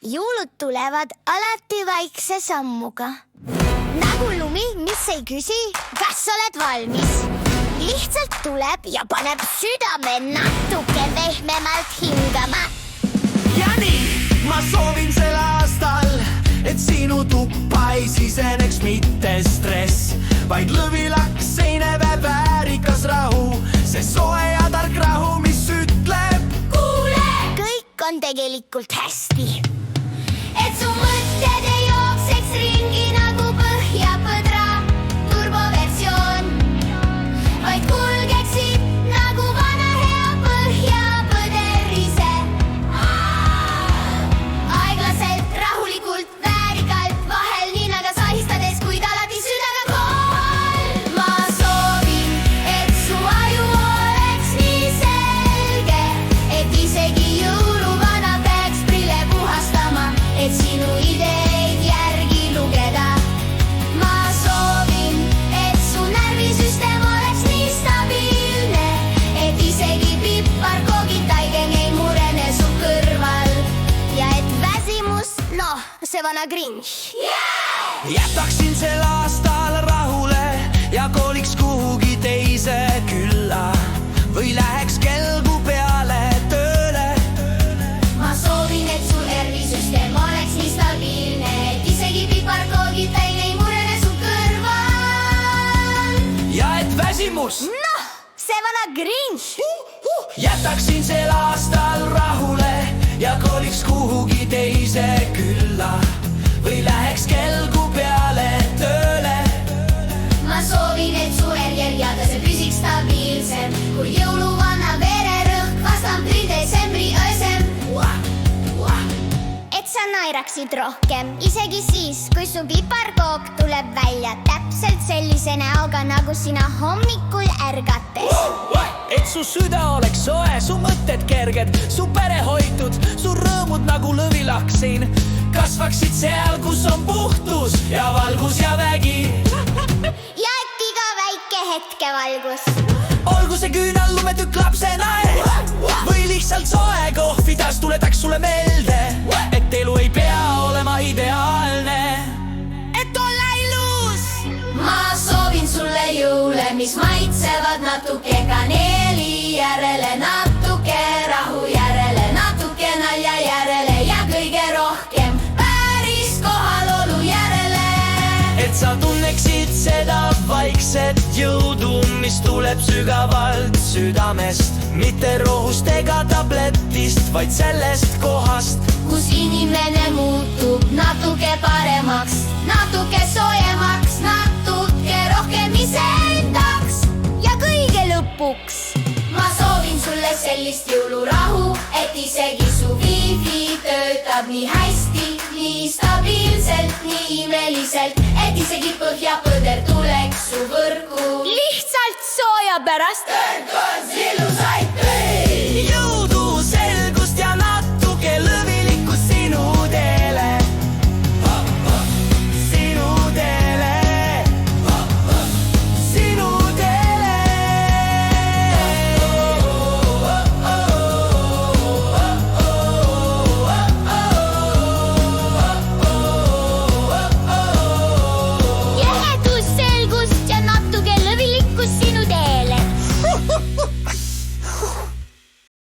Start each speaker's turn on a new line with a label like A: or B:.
A: Jõulud tulevad alati vaikse sammuga. Nagu lumi, mis ei küsi, kas oled valmis. Lihtsalt tuleb ja paneb südame natuke vehmemalt hingama.
B: Ja nii, ma soovin sel aastal, et sinu tuppa ei siseneks mitte stress, vaid lõvilaks seineve väärikas rahu. See soe ja tark rahu, mis ütleb:
A: kuule! Kõik on tegelikult hästi. Et su mõtted ei jookseks ringi nagu põhjapõdra turboversioon, vaid kulgeksid nagu vana hea põhjapõder ise. Aeglaselt, rahulikult, väärikalt, vahel ninaga sahistades, kuid alati südamega kool. Ma soovin, et su aju oleks nii selge, et isegi jõuluvana peaks prille puhastama, et sinu ideid järgi lugeda. Ma soovin, et su närvisüsteem oleks nii stabiilne, et isegi piparkoogid taigeng ei murene su kõrval. Ja et väsimus, see vana Grinch.
B: Jätaksin sel aastal rahule ja koliks kuhugi teise külla või läheks kelgu peale tööle.
A: Ma soovin, et su närvisüsteem oleks nii stabiilne, et isegi piparkoogid taigeng ei murene su kõrval.
B: Ja et väsimus,
A: See vana Grinch.
B: jätaksin sel aastal rahule ja koliks kuhugi teise külla või läheks kelgu peale tööle.
A: Ma soovin, et su järjadase püsiks stabiilsem kui jõuluvana vererõhk vastampri detsembri öösem. Et sa naeraksid rohkem, isegi siis, kui su piparkook tuleb välja täpselt sellise näoga, nagu sina hommikul ärgates.
B: Et su süda oleks soe, su mõtted kerged, su pere hoitud, su rõõmud nagu lõvilaksin kasvaksid seal, kus on puhtus ja valgus ja vägi.
A: Ja et iga väike hetkevalgus.
B: Olgu see küünal lumetükk lapse naer või lihtsalt soe kohvitas tuletaks sulle meelde, et elu ei pea olema ideaalne, et olla ilus.
A: Ma soovin sulle jõule, mis maitsevad natuke kaneeli järele, natuke rahu järele, natuke nalja järele ja kõige rohkem päris kohalolu järele.
B: Et sa tunneksid seda vaikset jõudu, mis tuleb sügavalt südamest, mitte rohust ega tabletist, vaid sellest kohast,
A: kus inimene muutub natuke paremaks, natuke soojemaks, natuke rohkem iseendaks. Ja kõige lõpuks ma soovin sulle sellist jõulurahu, et isegi su wifi töötab nii hästi, nii stabiilselt, nii imeliselt, et isegi põhjapõder tuleks su võrku lihtsalt sooja pärast.
B: kõik on ilusaid.